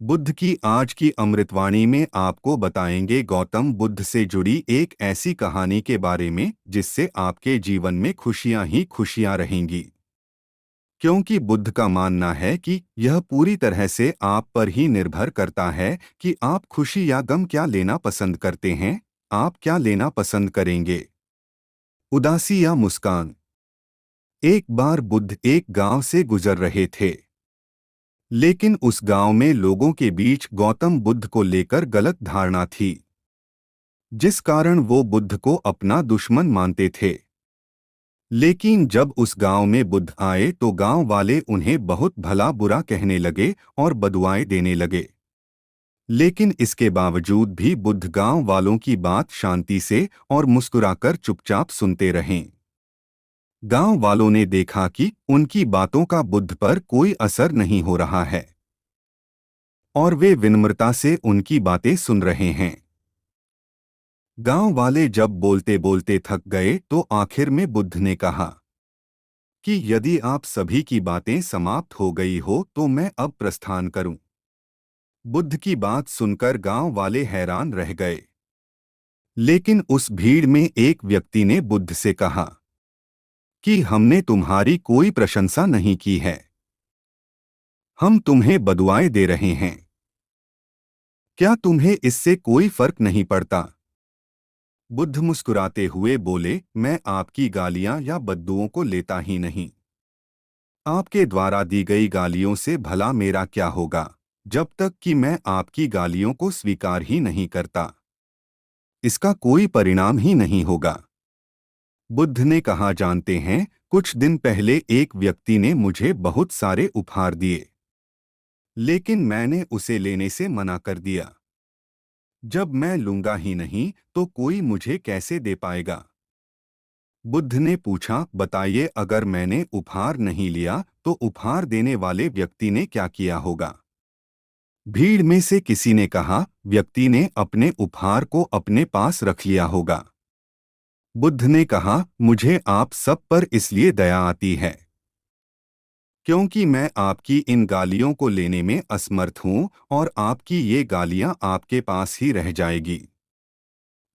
बुद्ध की आज की अमृतवाणी में आपको बताएंगे गौतम बुद्ध से जुड़ी एक ऐसी कहानी के बारे में जिससे आपके जीवन में खुशियां ही खुशियां रहेंगी। क्योंकि बुद्ध का मानना है कि यह पूरी तरह से आप पर ही निर्भर करता है कि आप खुशी या गम क्या लेना पसंद करते हैं। आप क्या लेना पसंद करेंगे, उदासी या मुस्कान? एक बार बुद्ध एक गांव से गुजर रहे थे, लेकिन उस गांव में लोगों के बीच गौतम बुद्ध को लेकर गलत धारणा थी, जिस कारण वो बुद्ध को अपना दुश्मन मानते थे। लेकिन जब उस गांव में बुद्ध आए तो गांव वाले उन्हें बहुत भला बुरा कहने लगे और बदुआएं देने लगे। लेकिन इसके बावजूद भी बुद्ध गांव वालों की बात शांति से और मुस्कुराकर चुपचाप सुनते रहे। गांव वालों ने देखा कि उनकी बातों का बुद्ध पर कोई असर नहीं हो रहा है और वे विनम्रता से उनकी बातें सुन रहे हैं। गांव वाले जब बोलते बोलते थक गए तो आखिर में बुद्ध ने कहा कि यदि आप सभी की बातें समाप्त हो गई हो तो मैं अब प्रस्थान करूं। बुद्ध की बात सुनकर गांव वाले हैरान रह गए। लेकिन उस भीड़ में एक व्यक्ति ने बुद्ध से कहा कि हमने तुम्हारी कोई प्रशंसा नहीं की है, हम तुम्हें बदुआएं दे रहे हैं। क्या तुम्हें इससे कोई फर्क नहीं पड़ता? बुद्ध मुस्कुराते हुए बोले, मैं आपकी गालियां या बद्दुओं को लेता ही नहीं। आपके द्वारा दी गई गालियों से भला मेरा क्या होगा, जब तक कि मैं आपकी गालियों को स्वीकार ही नहीं करता। इसका कोई परिणाम ही नहीं होगा। बुद्ध ने कहा, जानते हैं, कुछ दिन पहले एक व्यक्ति ने मुझे बहुत सारे उपहार दिए, लेकिन मैंने उसे लेने से मना कर दिया। जब मैं लूंगा ही नहीं तो कोई मुझे कैसे दे पाएगा? बुद्ध ने पूछा, बताइए, अगर मैंने उपहार नहीं लिया तो उपहार देने वाले व्यक्ति ने क्या किया होगा? भीड़ में से किसी ने कहा, व्यक्ति ने अपने उपहार को अपने पास रख लिया होगा। बुद्ध ने कहा, मुझे आप सब पर इसलिए दया आती है क्योंकि मैं आपकी इन गालियों को लेने में असमर्थ हूं और आपकी ये गालियां आपके पास ही रह जाएगी।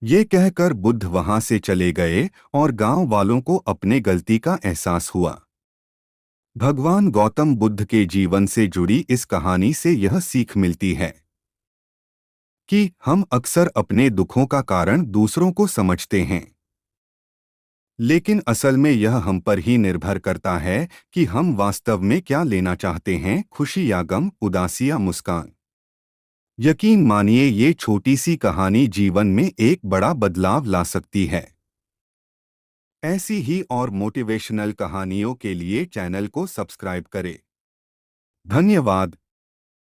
ये कहकर बुद्ध वहां से चले गए और गांव वालों को अपने गलती का एहसास हुआ। भगवान गौतम बुद्ध के जीवन से जुड़ी इस कहानी से यह सीख मिलती है कि हम अक्सर अपने दुखों का कारण दूसरों को समझते हैं, लेकिन असल में यह हम पर ही निर्भर करता है कि हम वास्तव में क्या लेना चाहते हैं, खुशी या गम, उदासी या मुस्कान। यकीन मानिए, ये छोटी सी कहानी जीवन में एक बड़ा बदलाव ला सकती है। ऐसी ही और मोटिवेशनल कहानियों के लिए चैनल को सब्सक्राइब करें। धन्यवाद।